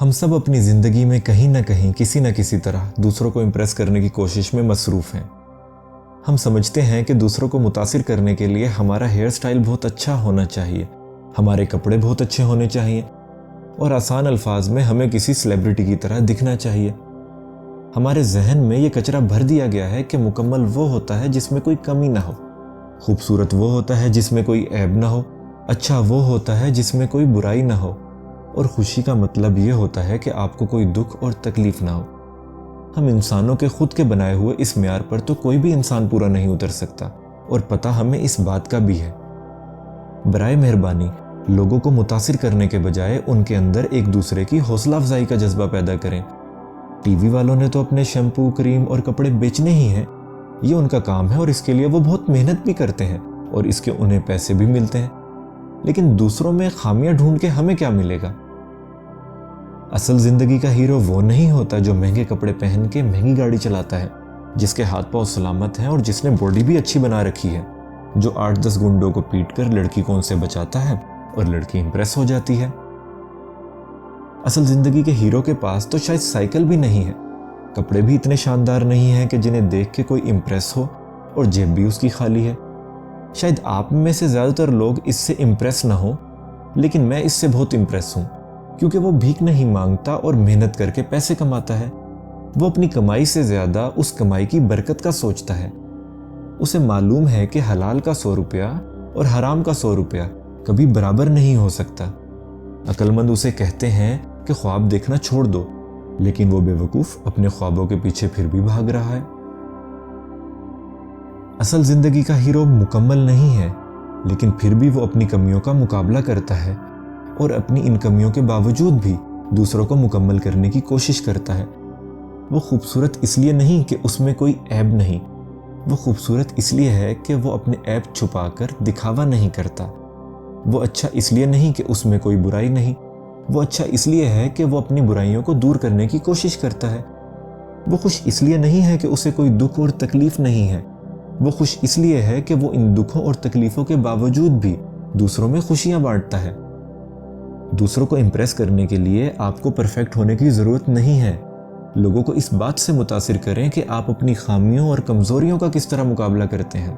ہم سب اپنی زندگی میں کہیں نہ کہیں کسی نہ کسی طرح دوسروں کو امپریس کرنے کی کوشش میں مصروف ہیں۔ ہم سمجھتے ہیں کہ دوسروں کو متاثر کرنے کے لیے ہمارا ہیئر سٹائل بہت اچھا ہونا چاہیے، ہمارے کپڑے بہت اچھے ہونے چاہیے اور آسان الفاظ میں ہمیں کسی سیلیبریٹی کی طرح دکھنا چاہیے۔ ہمارے ذہن میں یہ کچرا بھر دیا گیا ہے کہ مکمل وہ ہوتا ہے جس میں کوئی کمی نہ ہو، خوبصورت وہ ہوتا ہے جس میں کوئی عیب نہ ہو، اچھا وہ ہوتا ہے جس میں کوئی برائی نہ ہو، اور خوشی کا مطلب یہ ہوتا ہے کہ آپ کو کوئی دکھ اور تکلیف نہ ہو۔ ہم انسانوں کے خود کے بنائے ہوئے اس معیار پر تو کوئی بھی انسان پورا نہیں اتر سکتا، اور پتہ ہمیں اس بات کا بھی ہے۔ برائے مہربانی لوگوں کو متاثر کرنے کے بجائے ان کے اندر ایک دوسرے کی حوصلہ افزائی کا جذبہ پیدا کریں۔ ٹی وی والوں نے تو اپنے شیمپو، کریم اور کپڑے بیچنے ہی ہیں، یہ ان کا کام ہے اور اس کے لیے وہ بہت محنت بھی کرتے ہیں اور اس کے انہیں پیسے بھی ملتے ہیں، لیکن دوسروں میں خامیاں ڈھونڈ کے ہمیں کیا ملے گا؟ اصل زندگی کا ہیرو وہ نہیں ہوتا جو مہنگے کپڑے پہن کے مہنگی گاڑی چلاتا ہے، جس کے ہاتھ پاؤں سلامت ہیں اور جس نے باڈی بھی اچھی بنا رکھی ہے، جو 8-10 گنڈوں کو پیٹ کر لڑکی کو ان سے بچاتا ہے اور لڑکی امپریس ہو جاتی ہے۔ اصل زندگی کے ہیرو کے پاس تو شاید سائیکل بھی نہیں ہے، کپڑے بھی اتنے شاندار نہیں ہیں کہ جنہیں دیکھ کے کوئی امپریس ہو، اور جیب بھی اس کی خالی ہے۔ شاید آپ میں سے زیادہ تر لوگ اس سے امپریس نہ ہوں، لیکن میں اس سے بہت امپریس ہوں، کیونکہ وہ بھیک نہیں مانگتا اور محنت کر کے پیسے کماتا ہے۔ وہ اپنی کمائی سے زیادہ اس کمائی کی برکت کا سوچتا ہے۔ اسے معلوم ہے کہ حلال کا 100 روپیہ اور حرام کا 100 روپیہ کبھی برابر نہیں ہو سکتا۔ عقل مند اسے کہتے ہیں کہ خواب دیکھنا چھوڑ دو، لیکن وہ بے وقوف اپنے خوابوں کے پیچھے پھر بھی بھاگ رہا ہے۔ اصل زندگی کا ہیرو مکمل نہیں ہے، لیکن پھر بھی وہ اپنی کمیوں کا مقابلہ کرتا ہے اور اپنی ان کمیوں کے باوجود بھی دوسروں کو مکمل کرنے کی کوشش کرتا ہے۔ وہ خوبصورت اس لیے نہیں کہ اس میں کوئی عیب نہیں، وہ خوبصورت اس لیے ہے کہ وہ اپنے عیب چھپا کر دکھاوا نہیں کرتا۔ وہ اچھا اس لیے نہیں کہ اس میں کوئی برائی نہیں، وہ اچھا اس لیے ہے کہ وہ اپنی برائیوں کو دور کرنے کی کوشش کرتا ہے۔ وہ خوش اس لیے نہیں ہے کہ اسے کوئی دکھ اور تکلیف نہیں ہے، وہ خوش اس لیے ہے کہ وہ ان دکھوں اور تکلیفوں کے باوجود بھی دوسروں میں خوشیاں بانٹتا ہے۔ دوسروں کو امپریس کرنے کے لیے آپ کو پرفیکٹ ہونے کی ضرورت نہیں ہے۔ لوگوں کو اس بات سے متاثر کریں کہ آپ اپنی خامیوں اور کمزوریوں کا کس طرح مقابلہ کرتے ہیں۔